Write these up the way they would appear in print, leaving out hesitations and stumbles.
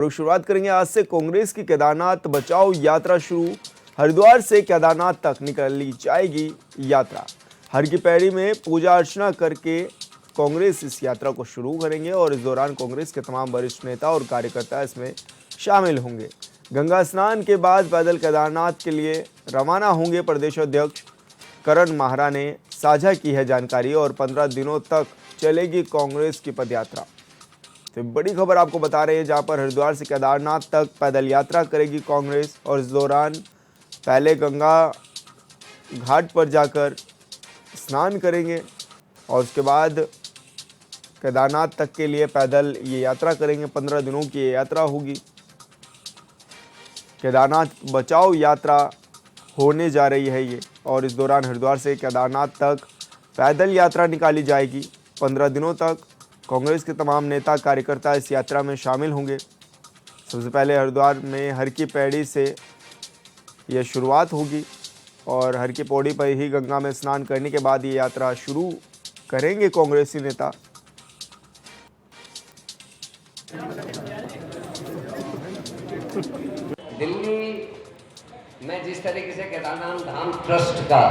शुरुआत करेंगे आज से। कांग्रेस की केदारनाथ बचाओ यात्रा शुरू। हरिद्वार से केदारनाथ तक निकाली जाएगी यात्रा। हर की पैड़ी में पूजा अर्चना करके कांग्रेस इस यात्रा को शुरू करेंगे और इस दौरान कांग्रेस के तमाम वरिष्ठ नेता और कार्यकर्ता इसमें शामिल होंगे। गंगा स्नान के बाद पैदल केदारनाथ के लिए रवाना होंगे। प्रदेश अध्यक्ष करण माहरा ने साझा की है जानकारी और 15 दिनों तक चलेगी कांग्रेस की पदयात्रा। तो बड़ी खबर आपको बता रहे हैं, जहां पर हरिद्वार से केदारनाथ तक पैदल यात्रा करेगी कांग्रेस और इस दौरान पहले गंगा घाट पर जाकर स्नान करेंगे और उसके बाद केदारनाथ तक के लिए पैदल ये यात्रा करेंगे। 15 दिनों की ये यात्रा होगी। केदारनाथ बचाओ यात्रा होने जा रही है ये और इस दौरान हरिद्वार से केदारनाथ तक पैदल यात्रा निकाली जाएगी। 15 दिनों तक कांग्रेस के तमाम नेता कार्यकर्ता इस यात्रा में शामिल होंगे। सबसे पहले हरिद्वार में हर की पैड़ी से यह शुरुआत होगी और हर की पौड़ी पर ही गंगा में स्नान करने के बाद ये यात्रा शुरू करेंगे कांग्रेसी नेता। दिल्ली में जिस तरीके से केदारनाथ धाम ट्रस्ट का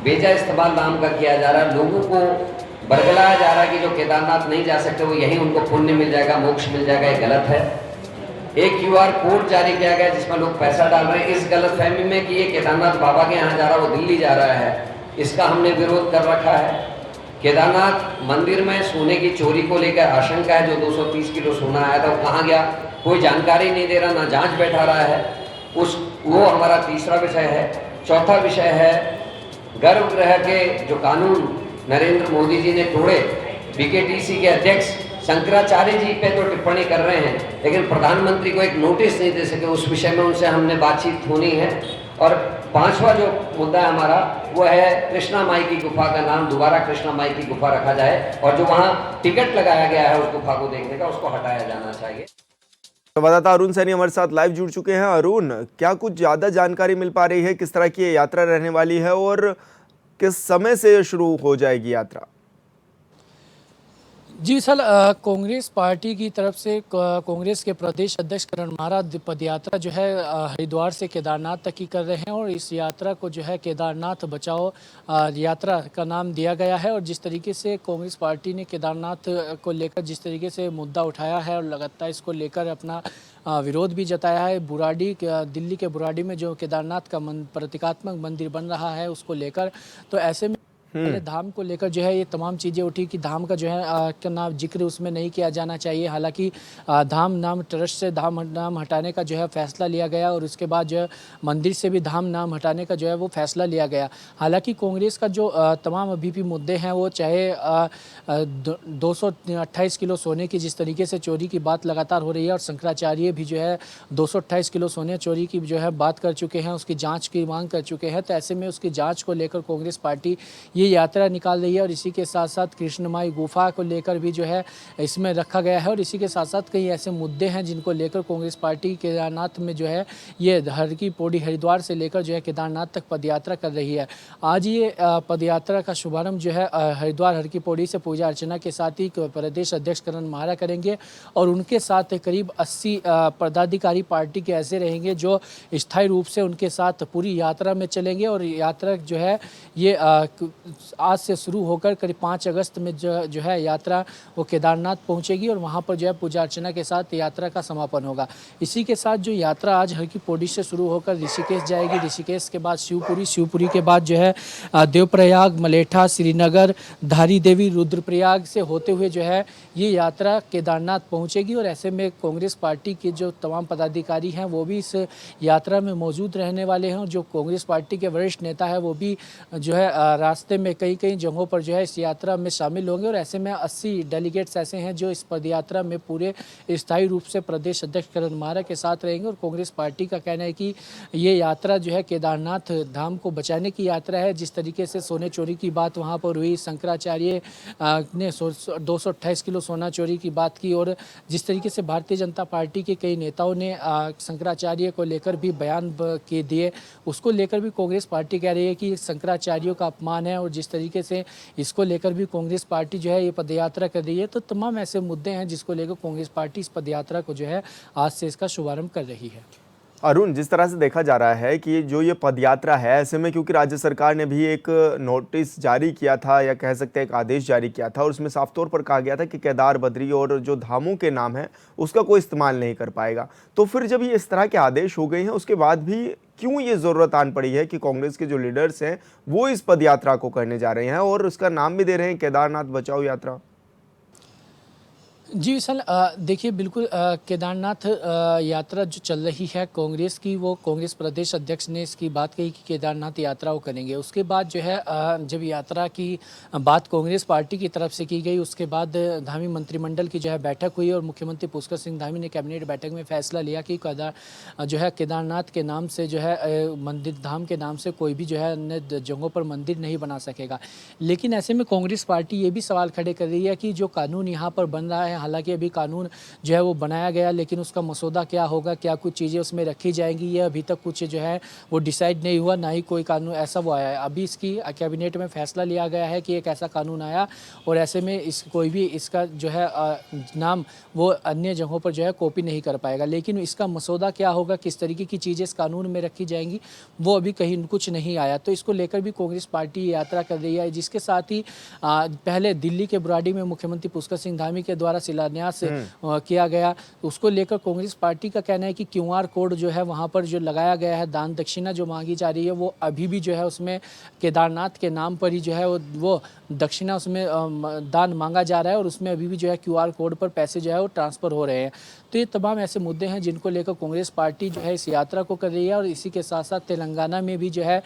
बेजा इस्तेमाल नाम का किया जा रहा है, लोगों को बरगलाया जा रहा है कि जो केदारनाथ नहीं जा सकते वो यहीं उनको पुण्य मिल जाएगा, मोक्ष मिल जाएगा, ये गलत है। एक क्यूआर कोड जारी किया गया जिसमें लोग पैसा डाल रहे हैं इस गलत फहमी में कि ये केदारनाथ बाबा के यहाँ जा रहा है, वो दिल्ली जा रहा है। इसका हमने विरोध कर रखा है। केदारनाथ मंदिर में सोने की चोरी को लेकर आशंका है। जो 230 किलो सोना आया था वो कहाँ गया, कोई जानकारी नहीं दे रहा, ना जांच बैठा रहा है। वो हमारा तीसरा विषय है। चौथा विषय है गर्भगृह के जो कानून नरेंद्र मोदी जी ने तोड़े। बीकेटीसी के अध्यक्ष शंकराचार्य जी पे तो टिप्पणी कर रहे हैं, लेकिन प्रधानमंत्री को एक नोटिस नहीं दे सके। उस विषय में उनसे हमने बातचीत होनी है। और पांचवा जो मुद्दा है हमारा वो है कृष्णा माई की गुफा का नाम दोबारा कृष्णा माई की गुफा रखा जाए और जो वहाँ टिकट लगाया गया है उस गुफा को देखने का, उसको हटाया जाना चाहिए। संवाददाता अरुण सैनी हमारे साथ लाइव जुड़ चुके हैं। अरुण, क्या कुछ ज्यादा जानकारी मिल पा रही है, किस तरह की यात्रा रहने वाली है और किस समय से शुरू हो जाएगी यात्रा? जी सर, कांग्रेस पार्टी की तरफ से कांग्रेस के प्रदेश अध्यक्ष करण माहरा पदयात्रा जो है हरिद्वार से केदारनाथ तक की कर रहे हैं और इस यात्रा को जो है केदारनाथ बचाओ यात्रा का नाम दिया गया है। और जिस तरीके से कांग्रेस पार्टी ने केदारनाथ को लेकर जिस तरीके से मुद्दा उठाया है और लगातार इसको लेकर अपना विरोध भी जताया है, बुराड़ी दिल्ली के बुराड़ी में जो केदारनाथ का प्रतीकात्मक मंदिर बन रहा है उसको लेकर, तो ऐसे में धाम को लेकर जो है ये तमाम चीज़ें उठी कि धाम का जो है क्या नाम जिक्र उसमें नहीं किया जाना चाहिए। हालांकि धाम नाम ट्रस्ट से धाम नाम हटाने का जो है फैसला लिया गया और उसके बाद जो है मंदिर से भी धाम नाम हटाने का जो है वो फैसला लिया गया। हालांकि कांग्रेस का जो तमाम अभी भी मुद्दे हैं वो चाहे 228 किलो सोने की जिस तरीके से चोरी की बात लगातार हो रही है और शंकराचार्य भी जो है 228 किलो सोने चोरी की जो है बात कर चुके हैं, उसकी जाँच की मांग कर चुके हैं। तो ऐसे में उसकी जाँच को लेकर कांग्रेस पार्टी ये यात्रा निकाल रही है और इसी के साथ साथ कृष्णमाई गुफा को लेकर भी जो है इसमें रखा गया है। और इसी के साथ साथ कई ऐसे मुद्दे हैं जिनको लेकर कांग्रेस पार्टी केदारनाथ में जो है ये हर की पौड़ी हरिद्वार से लेकर जो है केदारनाथ तक पदयात्रा कर रही है। आज ये पदयात्रा का शुभारंभ जो है हरिद्वार हर की पौड़ी से पूजा अर्चना के साथ ही प्रदेश अध्यक्ष करण माहरा करेंगे और उनके साथ करीब 80 पदाधिकारी पार्टी के ऐसे रहेंगे जो स्थायी रूप से उनके साथ पूरी यात्रा में चलेंगे। और यात्रा जो है ये आज से शुरू होकर करीब 5 अगस्त में जो है यात्रा वो केदारनाथ पहुंचेगी और वहां पर जो है पूजा अर्चना के साथ यात्रा का समापन होगा। इसी के साथ जो यात्रा आज हर की पौड़ी से शुरू होकर ऋषिकेश जाएगी, ऋषिकेश के बाद शिवपुरी के बाद जो है देवप्रयाग, मलेठा, श्रीनगर, धारी देवी, रुद्रप्रयाग से होते हुए जो है ये यात्रा केदारनाथ पहुँचेगी। और ऐसे में कांग्रेस पार्टी के जो तमाम पदाधिकारी हैं वो भी इस यात्रा में मौजूद रहने वाले हैं और जो कांग्रेस पार्टी के वरिष्ठ नेता है वो भी जो है रास्ते में कई जगहों पर जो है इस यात्रा में शामिल होंगे। और ऐसे में 80 डेलीगेट्स ऐसे हैं जो इस पदयात्रा में पूरे स्थायी रूप से प्रदेश अध्यक्ष करण माहरा के साथ रहेंगे। और कांग्रेस पार्टी का कहना है कि ये यात्रा जो है केदारनाथ धाम को बचाने की यात्रा है। जिस तरीके से सोने चोरी की बात वहाँ पर हुई, शंकराचार्य ने 228 किलो सोना चोरी की बात की और जिस तरीके से भारतीय जनता पार्टी के कई नेताओं ने शंकराचार्य को लेकर भी बयान के दिए, उसको लेकर भी कांग्रेस पार्टी कह रही है कि शंकराचार्यों का अपमान है और और जिस तरीके से इसको लेकर भी कांग्रेस पार्टी जो है ये पदयात्रा कर रही है, तो तमाम ऐसे मुद्दे हैं जिसको लेकर कांग्रेस पार्टी इस पदयात्रा को जो है आज से इसका शुभारंभ कर रही है। अरुण, जिस तरह से देखा जा रहा है कि जो ये पदयात्रा है, ऐसे में क्योंकि राज्य सरकार ने भी एक नोटिस जारी किया था या कह सकते हैं एक आदेश जारी किया था और उसमें साफ तौर पर कहा गया था कि केदार, बद्री और जो धामों के नाम है उसका कोई इस्तेमाल नहीं कर पाएगा। तो फिर जब ये इस तरह के आदेश हो गए हैं उसके बाद भी क्यों ये ज़रूरत आन पड़ी है कि कांग्रेस के जो लीडर्स हैं वो इस पदयात्रा को करने जा रहे हैं और उसका नाम भी दे रहे हैं केदारनाथ बचाओ यात्रा? जी विशाल, देखिए बिल्कुल केदारनाथ यात्रा जो चल रही है कांग्रेस की, वो कांग्रेस प्रदेश अध्यक्ष ने इसकी बात कही कि केदारनाथ यात्रा वो करेंगे। उसके बाद जो है जब यात्रा की बात कांग्रेस पार्टी की तरफ से की गई, उसके बाद धामी मंत्रिमंडल की जो है बैठक हुई और मुख्यमंत्री पुष्कर सिंह धामी ने कैबिनेट बैठक में फैसला लिया कि केदारनाथ के नाम से जो है मंदिर, धाम के नाम से कोई भी जो है अन्य जगहों पर मंदिर नहीं बना सकेगा। लेकिन ऐसे में कांग्रेस पार्टी ये भी सवाल खड़े कर रही है कि जो कानून यहाँ पर बन रहा है, हालांकि अभी कानून जो है वो बनाया गया, लेकिन उसका मसौदा क्या होगा, क्या कुछ चीज़ें उसमें रखी जाएंगी, ये अभी तक कुछ जो है वो डिसाइड नहीं हुआ, ना ही कोई कानून ऐसा वो आया है। अभी इसकी कैबिनेट में फैसला लिया गया है कि एक ऐसा कानून आया और ऐसे में कोई भी इसका जो है नाम वो अन्य जगहों पर जो है कॉपी नहीं कर पाएगा। लेकिन इसका मसौदा क्या होगा, किस तरीके की चीज़ें इस कानून में रखी जाएंगी, वो अभी कहीं कुछ नहीं आया। तो इसको लेकर भी कांग्रेस पार्टी यात्रा कर रही है, जिसके साथ ही पहले दिल्ली के बुराड़ी में मुख्यमंत्री पुष्कर सिंह धामी के द्वारा शिलान्यास किया गया। उसको लेकर कांग्रेस पार्टी का कहना है कि क्यूआर कोड जो है वहां पर जो लगाया गया है, दान दक्षिणा जो मांगी जा रही है, वो अभी भी जो है उसमें केदारनाथ के नाम पर ही जो है वो दक्षिणा उसमें दान मांगा जा रहा है और उसमें अभी भी जो है क्यूआर कोड पर पैसे जो है वो ट्रांसफ़र हो रहे हैं। तो ये तमाम ऐसे मुद्दे हैं जिनको लेकर कांग्रेस पार्टी जो है इस यात्रा को कर रही है। और इसी के साथ साथ तेलंगाना में भी जो है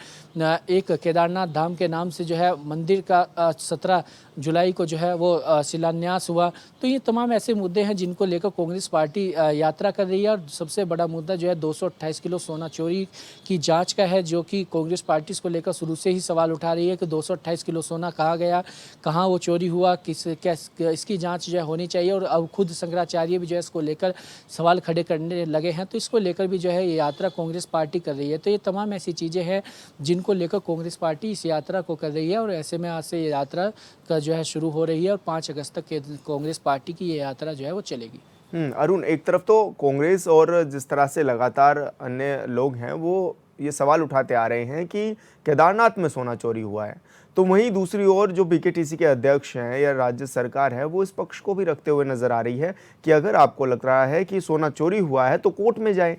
एक केदारनाथ धाम के नाम से जो है मंदिर का 17 जुलाई को जो है वो शिलान्यास हुआ। तो ये तमाम ऐसे मुद्दे हैं जिनको लेकर कांग्रेस पार्टी यात्रा कर रही है। और सबसे बड़ा मुद्दा जो है 228 किलो सोना चोरी की जांच का है, जो कि कांग्रेस पार्टी इसको लेकर शुरू से ही सवाल उठा रही है कि 228 किलो सोना कहाँ गया, कहाँ वो चोरी हुआ, इसकी जांच जो है होनी चाहिए। और अब खुद शंकराचार्य भी जो है इसको लेकर सवाल खड़े करने लगे हैं। तो इसको लेकर भी जो है ये यात्रा कांग्रेस पार्टी कर रही है। तो ये तमाम ऐसी चीज़ें हैं जिनको लेकर कांग्रेस पार्टी इस यात्रा को कर रही है। और ऐसे में आज से ये यात्रा का जो है शुरू हो रही है और 5 अगस्त तक कांग्रेस पार्टी की ये यात्रा जो है वो चलेगी। अरुण, एक तरफ तो कांग्रेस और जिस तरह से लगातार अन्य लोग हैं वो ये सवाल उठाते आ रहे हैं कि केदारनाथ में सोना चोरी हुआ है, तो वहीं दूसरी ओर जो बीकेटीसी के अध्यक्ष हैं या राज्य सरकार है वो इस पक्ष को भी रखते हुए नजर आ रही है कि अगर आपको लग रहा है कि सोना चोरी हुआ है तो कोर्ट में जाए।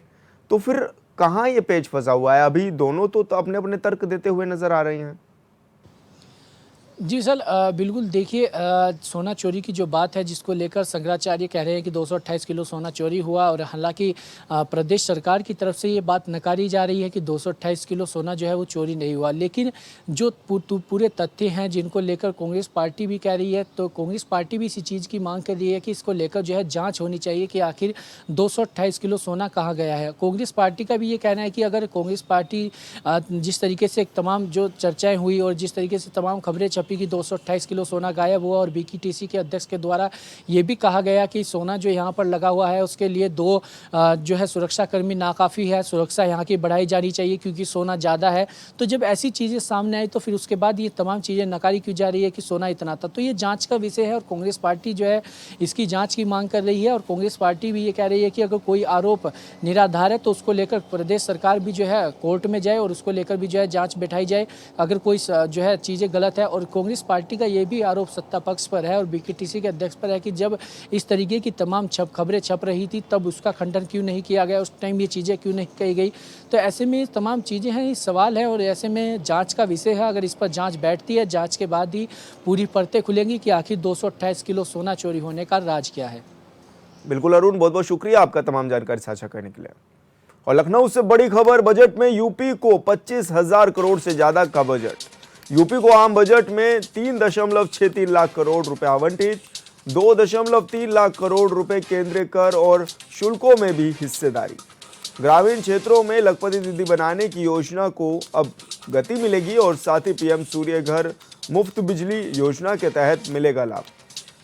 तो फिर कहाँ ये पेच फंसा हुआ है? अभी दोनों तो अपने अपने तर्क देते हुए नजर आ रहे हैं। जी सर, बिल्कुल देखिए, सोना चोरी की जो बात है जिसको लेकर शंकराचार्य कह रहे हैं कि 228 किलो सोना चोरी हुआ। और हालांकि प्रदेश सरकार की तरफ से ये बात नकारी जा रही है कि 228 किलो सोना जो है वो चोरी नहीं हुआ। लेकिन जो पूरे तथ्य हैं जिनको लेकर कांग्रेस पार्टी भी कह रही है, तो कांग्रेस पार्टी भी इसी चीज़ की मांग कर रही है कि इसको लेकर जो है जाँच होनी चाहिए कि आखिर 228 किलो सोना कहाँ गया है। कांग्रेस पार्टी का भी ये कहना है कि अगर कांग्रेस पार्टी जिस तरीके से तमाम जो चर्चाएँ हुई और जिस तरीके से तमाम खबरें छपी कि 228 किलो सोना गायब हुआ और बीकेटीसी के अध्यक्ष के द्वारा ये भी कहा गया कि सोना जो यहाँ पर लगा हुआ है उसके लिए 2 जो है सुरक्षाकर्मी नाकाफ़ी है, सुरक्षा यहाँ की बढ़ाई जानी चाहिए क्योंकि सोना ज़्यादा है। तो जब ऐसी चीज़ें सामने आई तो फिर उसके बाद ये तमाम चीज़ें नकारी क्यों जा रही है कि सोना इतना था। तो ये जाँच का विषय है और कांग्रेस पार्टी जो है इसकी जाँच की मांग कर रही है। और कांग्रेस पार्टी भी ये कह रही है कि अगर कोई आरोप निराधार है तो उसको लेकर प्रदेश सरकार भी जो है कोर्ट में जाए और उसको लेकर भी जो है जाँच बैठाई जाए अगर कोई जो है चीज़ें गलत है। और कांग्रेस पार्टी का ये भी आरोप सत्ता पक्ष पर है और बीकेटीसी के अध्यक्ष पर है कि जब इस तरीके की तमाम खबरें छप रही थी तब उसका खंडन क्यों नहीं किया गया, उस टाइम ये चीज़ें क्यों नहीं कही गई। तो ऐसे में तमाम चीज़ें हैं, ये सवाल है और ऐसे में जांच का विषय है। अगर इस पर जांच बैठती है, जांच के बाद ही पूरी परतें खुलेंगी कि आखिर 228 किलो सोना चोरी होने का राज क्या है। बिल्कुल अरुण, बहुत बहुत शुक्रिया आपका तमाम जानकारी साझा करने के लिए। और लखनऊ से बड़ी खबर, बजट में यूपी को 25,000 करोड़ से ज्यादा का बजट। यूपी को आम बजट में 3.63 लाख करोड़ रुपए आवंटित, 2.3 लाख करोड़ रुपए केंद्रीय कर और शुल्कों में भी हिस्सेदारी। ग्रामीण क्षेत्रों में लखपति दीदी बनाने की योजना को अब गति मिलेगी और साथ ही पीएम सूर्य घर मुफ्त बिजली योजना के तहत मिलेगा लाभ।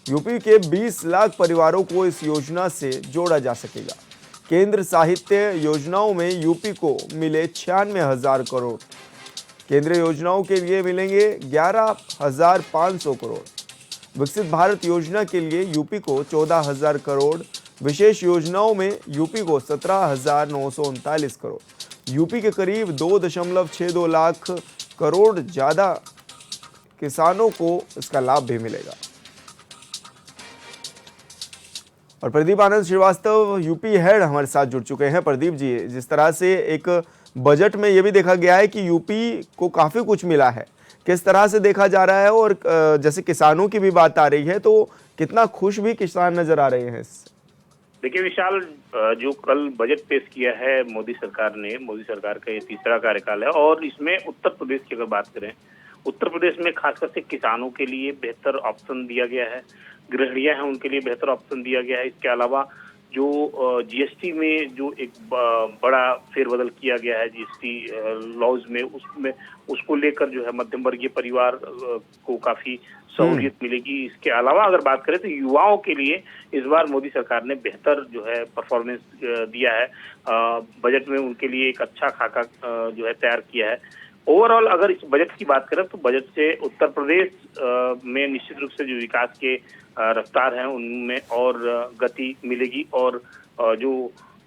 यूपी के 20 लाख परिवारों को इस योजना से जोड़ा जा सकेगा। केंद्र साहित्य योजनाओं में यूपी को मिले 96,000 करोड़। केंद्रीय योजनाओं के लिए मिलेंगे 11,500 करोड़। विकसित भारत योजना के लिए यूपी को 14,000 करोड़। विशेष योजनाओं में यूपी को 17,939 करोड़। यूपी के करीब 2.62 लाख करोड़ ज्यादा किसानों को इसका लाभ भी मिलेगा। और प्रदीप आनंद श्रीवास्तव यूपी हेड हमारे साथ जुड़ चुके हैं। प्रदीप जी, जिस तरह से एक बजट में यह भी देखा गया है कि यूपी को काफी कुछ मिला है, किस तरह से देखा जा रहा है? और जैसे किसानों की भी बात आ रही है तो कितना खुश भी किसान नजर आ रहे हैं इससे? देखिए विशाल, जो कल बजट पेश किया है मोदी सरकार ने, मोदी सरकार का ये तीसरा कार्यकाल है और इसमें उत्तर प्रदेश की अगर बात करें, उत्तर प्रदेश में खासकर से किसानों के लिए बेहतर ऑप्शन दिया गया है, गृहिणियां हैं उनके लिए बेहतर ऑप्शन दिया गया है। इसके अलावा जो जीएसटी में जो एक बड़ा फेरबदल किया गया है जीएसटी लॉज में, उसमें उसको लेकर जो है मध्यम वर्गीय परिवार को काफी सहूलियत मिलेगी। इसके अलावा अगर बात करें तो युवाओं के लिए इस बार मोदी सरकार ने बेहतर जो है परफॉर्मेंस दिया है। बजट में उनके लिए एक अच्छा खाका जो है तैयार किया है। ओवरऑल अगर इस बजट की बात करें तो बजट से उत्तर प्रदेश में निश्चित रूप से जो विकास के रफ्तार हैं उनमें और गति मिलेगी और जो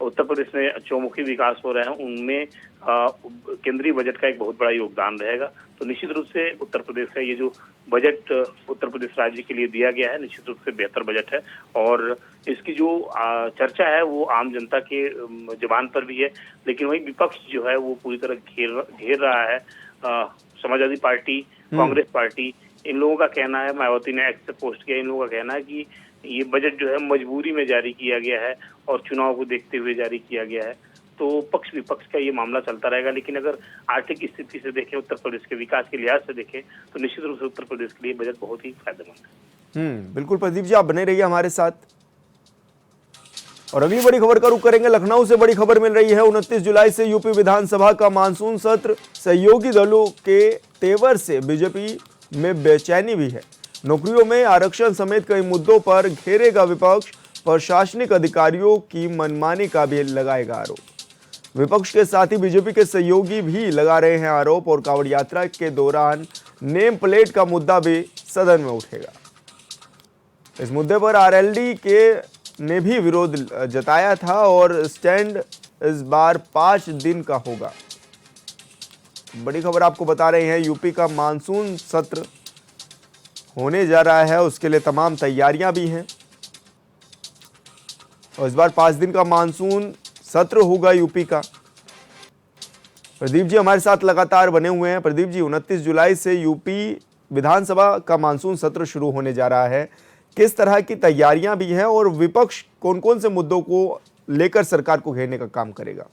उत्तर प्रदेश में चौमुखी विकास हो रहे हैं उनमें केंद्रीय बजट का एक बहुत बड़ा योगदान रहेगा। तो निश्चित रूप से उत्तर प्रदेश का ये जो बजट उत्तर प्रदेश राज्य के लिए दिया गया है निश्चित रूप से बेहतर बजट है और इसकी जो चर्चा है वो आम जनता के जुबान पर भी है, लेकिन वही विपक्ष जो है वो पूरी तरह घेर रहा है। समाजवादी पार्टी, कांग्रेस पार्टी, इन लोगों का कहना है, मायावती ने एक्स से पोस्ट किया, इन लोगों का कहना है कि ये बजट जो है मजबूरी में जारी किया गया है और चुनाव को देखते हुए जारी किया गया है। तो पक्ष विपक्ष का ये मामला चलता रहेगा, लेकिन अगर आर्थिक स्थिति से देखें, उत्तर प्रदेश के विकास के लिहाज से देखें तो निश्चित रूप से उत्तर प्रदेश के लिए बजट बहुत ही फायदेमंद है। बिल्कुल प्रदीप जी, आप बने रहिए हमारे साथ। और अगली बड़ी खबर का रुख करेंगे। लखनऊ से बड़ी खबर मिल रही है। 29 जुलाई से यूपी विधानसभा का मानसून सत्र। सहयोगी दलों के तेवर से बीजेपी में बेचैनी भी है। नौकरियों में आरक्षण समेत कई मुद्दों पर घेरेगा विपक्ष। प्रशासनिक अधिकारियों की मनमानी का भी लगाएगा आरोप। विपक्ष के साथ ही बीजेपी के सहयोगी भी लगा रहे हैं आरोप। और कांवड़ यात्रा के दौरान नेम प्लेट का मुद्दा भी सदन में उठेगा। इस मुद्दे पर आरएलडी के ने भी विरोध जताया था और स्टैंड इस बार 5 दिन का होगा। बड़ी खबर आपको बता रहे हैं, यूपी का मानसून सत्र होने जा रहा है, उसके लिए तमाम तैयारियां भी हैं और इस बार 5 दिन का मानसून सत्र होगा यूपी का। प्रदीप जी हमारे साथ लगातार बने हुए हैं। प्रदीप जी, 29 जुलाई से यूपी विधानसभा का मानसून सत्र शुरू होने जा रहा है, किस तरह की तैयारियां भी हैं और विपक्ष कौन कौन से मुद्दों को लेकर सरकार को घेरने का काम करेगा?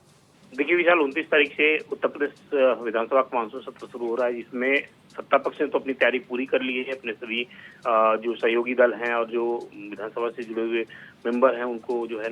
देखिए विशाल, 29 तारीख से उत्तर प्रदेश विधानसभा का मानसून सत्र शुरू हो रहा है, जिसमें सत्ता पक्ष ने तो अपनी तैयारी पूरी कर ली है। अपने सभी जो सहयोगी दल हैं और जो विधानसभा से जुड़े हुए मेंबर हैं उनको जो है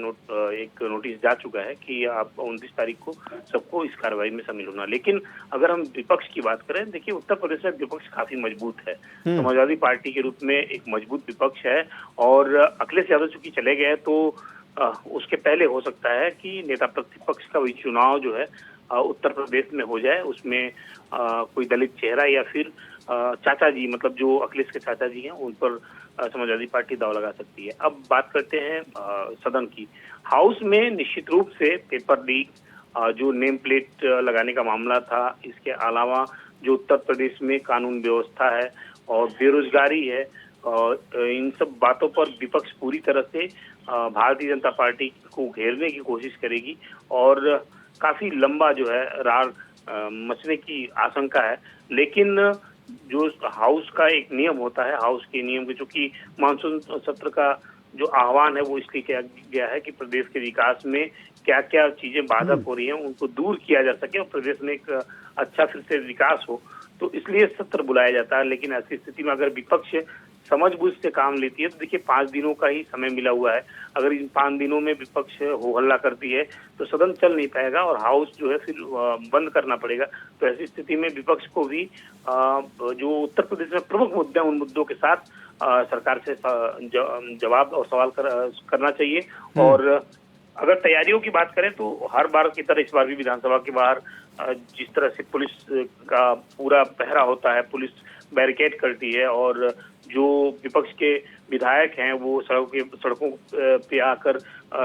एक नोटिस जा चुका है कि आप 29 तारीख को सबको इस कार्रवाई में शामिल होना। लेकिन अगर हम विपक्ष की बात करें, देखिए उत्तर प्रदेश में विपक्ष काफी मजबूत है। समाजवादी पार्टी के रूप में एक मजबूत विपक्ष है और अखिलेश यादव चूंकि चले गए तो उसके पहले हो सकता है कि नेता प्रतिपक्ष का वही चुनाव जो है उत्तर प्रदेश में हो जाए, उसमें कोई दलित चेहरा या फिर चाचा जी, मतलब जो अखिलेश के चाचा जी हैं, उन पर समाजवादी पार्टी दाव लगा सकती है। अब बात करते हैं सदन की। हाउस में निश्चित रूप से पेपर लीक, जो नेम प्लेट लगाने का मामला था, इसके अलावा जो उत्तर प्रदेश में कानून व्यवस्था है और बेरोजगारी है, और इन सब बातों पर विपक्ष पूरी तरह से भारतीय जनता पार्टी को घेरने की कोशिश करेगी और काफी लंबा जो है रार मचने की आशंका है। लेकिन जो हाउस का एक नियम होता है, हाउस के नियम के चूंकि मानसून सत्र का जो आह्वान है वो इसलिए किया गया है कि प्रदेश के विकास में क्या क्या चीजें बाधक हो रही हैं उनको दूर किया जा सके और प्रदेश में एक अच्छा फिर से विकास हो, तो इसलिए सत्र बुलाया जाता है। लेकिन ऐसी स्थिति में अगर विपक्ष समझबूझ से काम लेती है तो देखिए 5 दिनों का ही समय मिला हुआ है। अगर इन 5 दिनों में विपक्ष हो हल्ला करती है तो सदन चल नहीं पाएगा और हाउस जो है फिर बंद करना पड़ेगा। तो ऐसी स्थिति में विपक्ष को भी जो उत्तर प्रदेश में प्रमुख मुद्दे हैं उन मुद्दों के साथ सरकार से जवाब और सवाल करना चाहिए और अगर तैयारियों की बात करें तो हर बार की तरह इस बार भी विधानसभा के बाहर जिस तरह से पुलिस का पूरा पहरा होता है, पुलिस बैरिकेड करती है और जो विपक्ष के विधायक हैं वो सड़कों पे आकर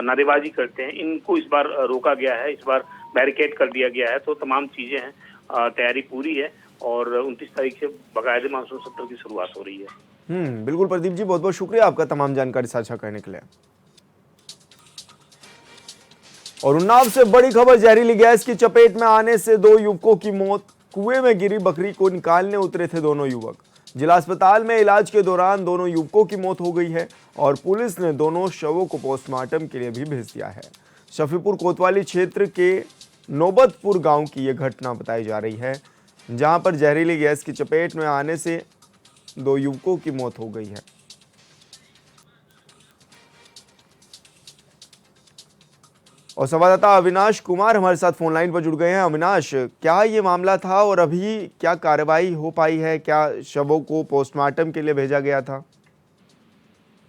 नारेबाजी करते हैं, इनको इस बार रोका गया है, इस बार बैरिकेड कर दिया गया है। तो तमाम चीजें हैं, तैयारी पूरी है और 29 तारीख से बाकायदे मानसून सत्र की शुरुआत हो रही है। बिल्कुल प्रदीप जी, बहुत बहुत शुक्रिया आपका तमाम जानकारी साझा करने के लिए। और उन्नाव से बड़ी खबर, जहरीली गैस की चपेट में आने से 2 युवकों की मौत। कुएं में गिरी बकरी को निकालने उतरे थे दोनों युवक। जिला अस्पताल में इलाज के दौरान दोनों युवकों की मौत हो गई है और पुलिस ने दोनों शवों को पोस्टमार्टम के लिए भी भेज दिया है। शफीपुर कोतवाली क्षेत्र के नौबतपुर गांव की यह घटना बताई जा रही है, जहां पर जहरीली गैस की चपेट में आने से 2 युवकों की मौत हो गई है। और संवाददाता अविनाश कुमार हमारे साथ फोन लाइन पर जुड़ गए हैं। अविनाश, क्या ये मामला था और अभी क्या कार्रवाई हो पाई है? क्या शवों को पोस्टमार्टम के लिए भेजा गया था?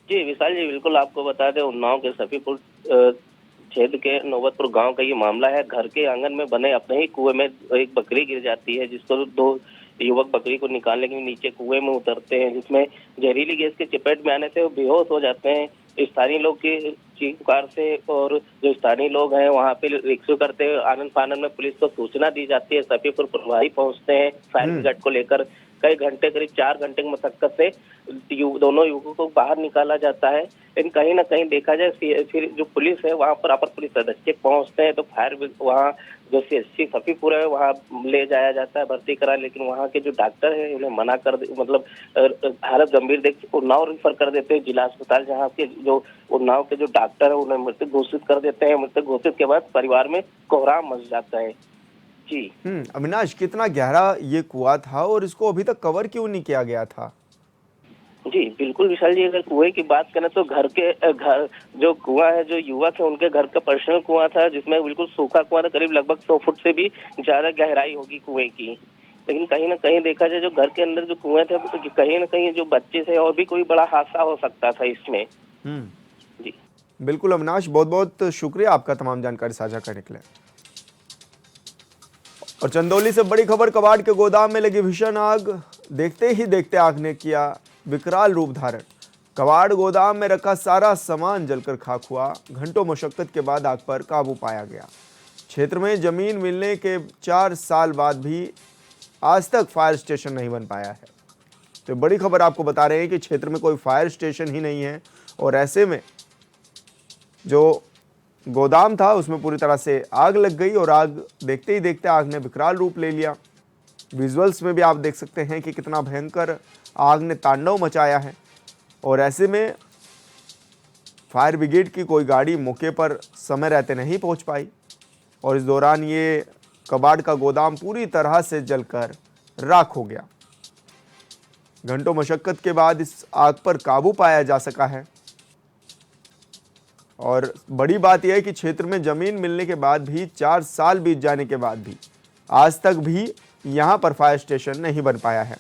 जी विशाल जी, बिल्कुल आपको बता दें, उन्नाव के सफीपुर क्षेत्र के नौबतपुर गांव का ये मामला है। घर के आंगन में बने अपने ही कुएं में एक बकरी गिर जाती है, जिसको 2 युवक बकरी को निकालने के लिए नीचे कुएं में उतरते हैं, जिसमें जहरीली गैस के चपेट में आने से वो बेहोश हो जाते हैं। स्थानीय लोग की चीख पुकार से और जो स्थानीय लोग हैं वहाँ पे रिक्शा करते हैं, आनंद फानन में पुलिस को सूचना दी जाती है। सफीपुर प्रभारी पहुँचते हैं फायर ब्रिगेड को लेकर। कई घंटे, करीब 4 घंटे की मशक्कत से दोनों युवकों को बाहर निकाला जाता है। लेकिन कहीं ना कहीं देखा जाए फिर जो पुलिस है वहाँ पर अपर पुलिस अधीक्षक पहुँचते हैं तो फायर वहाँ जो CHC सफीपुर है वहाँ ले जाया जाता है भर्ती करा। लेकिन वहाँ के जो डॉक्टर है उन्हें मना कर मतलब हालत गंभीर देख उन्नाव रेफर कर देते हैं जिला अस्पताल, जहाँ के जो उन्नाव के जो डॉक्टर है उन्हें मृतक घोषित कर देते हैं। मृतक घोषित के बाद परिवार में कोहराम मच जाता है। जी अविनाश, कितना गहरा ये कुआं था और इसको अभी तक कवर क्यों नहीं किया गया था? जी बिल्कुल विशाल जी, अगर कुएं की बात करें तो घर जो कुआं है, जो युवक है उनके घर का पर्सनल कुआं था, जिसमें बिल्कुल सूखा कुआं था, करीब लगभग 100 फुट से भी ज्यादा गहराई होगी कुएं की। लेकिन कहीं ना कहीं देखा जाए जो घर के अंदर जो कुएं थे तो कहीं ना कहीं जो बच्चे थे और भी कोई बड़ा हादसा हो सकता था इसमें। जी बिल्कुल अविनाश, बहुत बहुत शुक्रिया आपका तमाम जानकारी साझा करने के लिए। और चंदौली से बड़ी खबर, कबाड़ के गोदाम में लगी भीषण आग। देखते ही देखते आग ने किया विकराल रूप धारण। कबाड़ गोदाम में रखा सारा सामान जलकर खाक हुआ। घंटों मशक्कत के बाद आग पर काबू पाया गया। क्षेत्र में जमीन मिलने के 4 साल बाद भी आज तक फायर स्टेशन नहीं बन पाया है। तो बड़ी खबर आपको बता रहे हैं कि क्षेत्र में कोई फायर स्टेशन ही नहीं है और ऐसे में जो गोदाम था उसमें पूरी तरह से आग लग गई और आग देखते ही देखते आग ने विकराल रूप ले लिया। विजुअल्स में भी आप देख सकते हैं कि कितना भयंकर आग ने तांडव मचाया है और ऐसे में फायर ब्रिगेड की कोई गाड़ी मौके पर समय रहते नहीं पहुंच पाई और इस दौरान ये कबाड़ का गोदाम पूरी तरह से जलकर राख हो गया। घंटों मशक्कत के बाद इस आग पर काबू पाया जा सका है और बड़ी बात यह है कि क्षेत्र में जमीन मिलने के बाद भी 4 साल बीत जाने के बाद भी आज तक भी यहां पर फायर स्टेशन नहीं बन पाया है।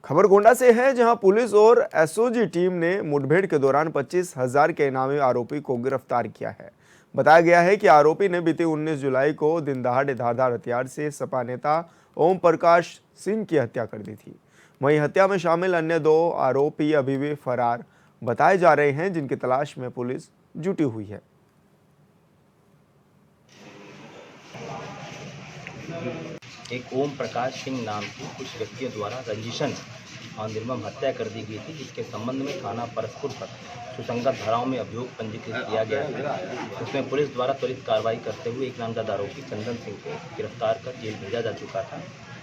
खबर गोंडा से है, जहां पुलिस और एसओजी टीम ने मुठभेड़ के दौरान 25,000 के इनामी आरोपी को गिरफ्तार किया है। बताया गया है कि आरोपी ने बीते 19 जुलाई को दिन दहाड़े धारदार हथियार से सपा नेता ओम प्रकाश सिंह की हत्या कर दी थी। वहीं हत्या में शामिल अन्य 2 आरोपी अभी भी फरार बताए जा रहे हैं, जिनकी तलाश में पुलिस जुटी हुई है। एक ओम प्रकाश सिंह नाम के कुछ व्यक्तियों द्वारा रंजिशन और निर्मम हत्या कर दी गई थी, जिसके संबंध में थाना परसपुर पर सुसंगत धाराओं में अभियोग पंजीकृत किया गया है। उसमें पुलिस द्वारा त्वरित कार्रवाई करते हुए एक नामजद आरोपी चंदन सिंह को गिरफ्तार कर जेल भेजा जा चुका था।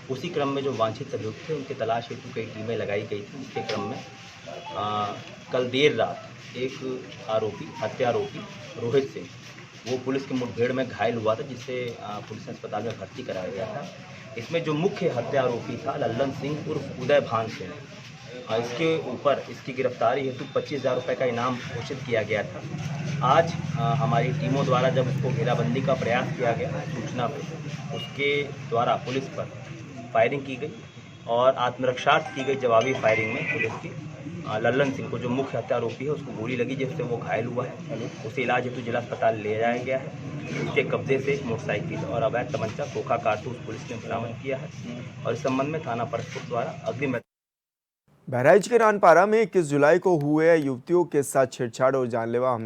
उसी क्रम में जो वांछित अभियुक्त थे उनकी तलाश हेतु कई टीमें लगाई गई थी। इसके क्रम में कल देर रात एक हत्या आरोपी रोहित सिंह, वो पुलिस की मुठभेड़ में घायल हुआ था, जिसे पुलिस अस्पताल में भर्ती कराया गया था। इसमें जो मुख्य हत्या आरोपी था लल्लन सिंह उर्फ उदय भान सिंह, इसके ऊपर इसकी गिरफ्तारी हेतु 25,000 रुपये का इनाम घोषित किया गया था। आज हमारी टीमों द्वारा जब उसको घेराबंदी का प्रयास किया गया सूचना पर, उसके द्वारा पुलिस पर फायरिंग की गई, और आत्मरक्षार्थ की गई जवाबी फायरिंग में पुलिस की लल्लन सिंह को, जो मुख्य हत्या आरोपी है, उसको गोली लगी जिससे वो घायल हुआ है। उसे इलाज हेतु जिला अस्पताल ले जाया गया है। उसके कब्जे से मोटरसाइकिल और अवैध तमंचा, खोखा, कारतूस पुलिस ने बरामद किया है और इस संबंध में थाना परसपुर द्वारा अग्रिम। बहराइच के नानपारा में 21 जुलाई को हुए युवतियों के साथ छेड़छाड़ और जानलेवा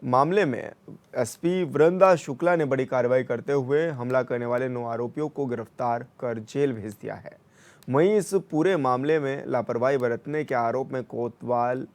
मामले में एसपी वृंदा शुक्ला ने बड़ी कार्रवाई करते हुए हमला करने वाले 9 आरोपियों को गिरफ्तार कर जेल भेज दिया है। वहीं इस पूरे मामले में लापरवाही बरतने के आरोप में कोतवाल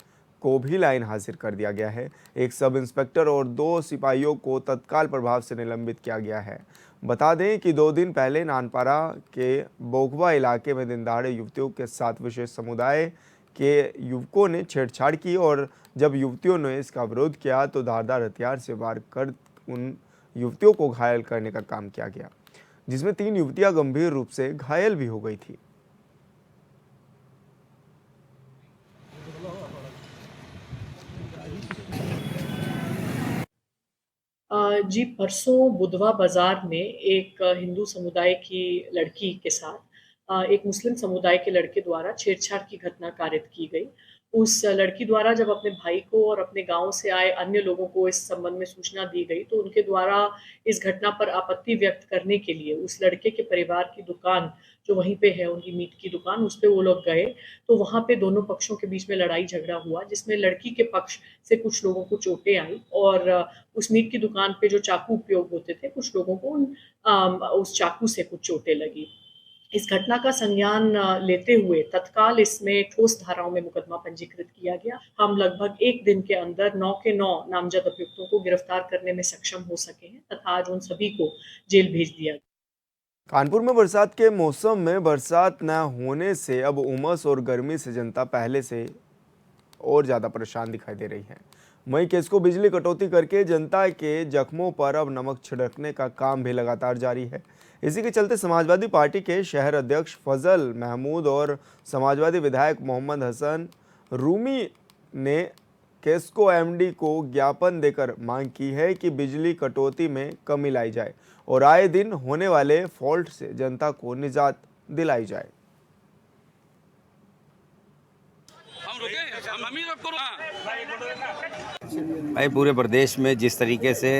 को भी लाइन हाजिर कर दिया गया है। एक सब इंस्पेक्टर और 2 सिपाहियों को तत्काल प्रभाव से निलंबित किया गया है। बता दें कि 2 दिन पहले नानपारा के बोगवा इलाके में दिनदहाड़े युवतियों के साथ विशेष समुदाय के युवकों ने छेड़छाड़ की और जब युवतियों ने इसका विरोध किया तो धारदार हथियार से वार कर उन युवतियों को घायल करने का काम किया गया, जिसमें 3 युवतियां गंभीर रूप से घायल भी हो गई थी। जी, परसों बुधवा बाजार में एक हिंदू समुदाय की लड़की के साथ एक मुस्लिम समुदाय के लड़के द्वारा छेड़छाड़ की घटना कारित की गई। उस लड़की द्वारा जब अपने भाई को और अपने गांव से आए अन्य लोगों को इस संबंध में सूचना दी गई तो उनके द्वारा इस घटना पर आपत्ति व्यक्त करने के लिए उस लड़के के परिवार की दुकान जो वहीं पे है, उनकी मीट की दुकान, उस पे वो लोग गए तो वहां पे दोनों पक्षों के बीच में लड़ाई झगड़ा हुआ, जिसमें लड़की के पक्ष से कुछ लोगों को चोटें आई और उस मीट की दुकान पे जो चाकू उपयोग होते थे, कुछ लोगों को उस चाकू से कुछ चोटें लगी। इस घटना का संज्ञान लेते हुए तत्काल इसमें ठोस धाराओं में मुकदमा पंजीकृत किया गया। हम लगभग 1 दिन के अंदर 9 के 9 नामजद अभियुक्तों को गिरफ्तार करने में सक्षम हो सके हैं तथा आज उन सभी को जेल भेज दिया गया। कानपुर में बरसात के मौसम में बरसात न होने से अब उमस और गर्मी से जनता पहले से और ज़्यादा परेशान दिखाई दे रही है। वहीं किसको बिजली कटौती करके जनता के जख्मों पर अब नमक छिड़कने का काम भी लगातार जारी है। इसी के चलते समाजवादी पार्टी के शहर अध्यक्ष फजल महमूद और समाजवादी विधायक मोहम्मद हसन रूमी ने केस्को एमडी को ज्ञापन देकर मांग की है कि बिजली कटौती में कमी लाई जाए और आए दिन होने वाले फॉल्ट से जनता को निजात दिलाई जाए। भाई, पूरे प्रदेश में जिस तरीके से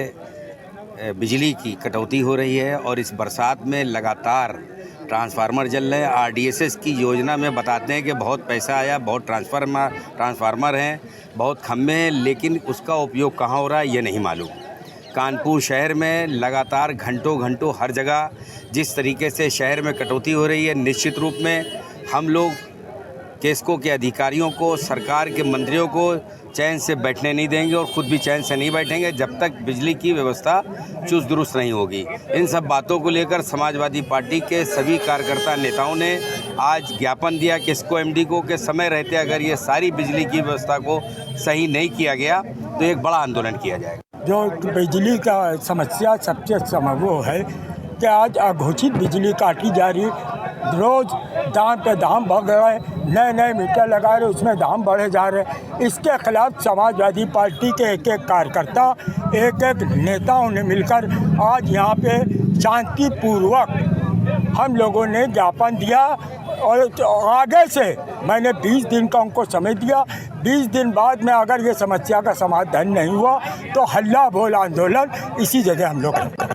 बिजली की कटौती हो रही है और इस बरसात में लगातार ट्रांसफार्मर जल रहे हैं। आरडीएसएस की योजना में बताते हैं कि बहुत पैसा आया, बहुत ट्रांसफार्मर हैं, बहुत खम्भे हैं, लेकिन उसका उपयोग कहाँ हो रहा है ये नहीं मालूम। कानपुर शहर में लगातार घंटों हर जगह जिस तरीके से शहर में कटौती हो रही है, निश्चित रूप में हम लोग केस्को के अधिकारियों को, सरकार के मंत्रियों को चैन से बैठने नहीं देंगे और ख़ुद भी चैन से नहीं बैठेंगे जब तक बिजली की व्यवस्था चुस्त दुरुस्त नहीं होगी। इन सब बातों को लेकर समाजवादी पार्टी के सभी कार्यकर्ता नेताओं ने आज ज्ञापन दिया केस्को एमडी को कि समय रहते अगर ये सारी बिजली की व्यवस्था को सही नहीं किया गया तो एक बड़ा आंदोलन किया जाएगा। जो बिजली का समस्या सबसे वो है कि आज अघोषित बिजली काटी जा रही, रोज़ दाम पे दाम बढ़ रहे, नए मीटर लगा रहे, उसमें दाम बढ़े जा रहे। इसके खिलाफ समाजवादी पार्टी के एक कार्यकर्ता, एक नेताओं ने मिलकर आज यहाँ पे शांतिपूर्वक हम लोगों ने ज्ञापन दिया और आगे से मैंने 20 दिन का उनको समय दिया। 20 दिन बाद में अगर ये समस्या का समाधान नहीं हुआ तो हल्ला बोल आंदोलन इसी जगह हम लोग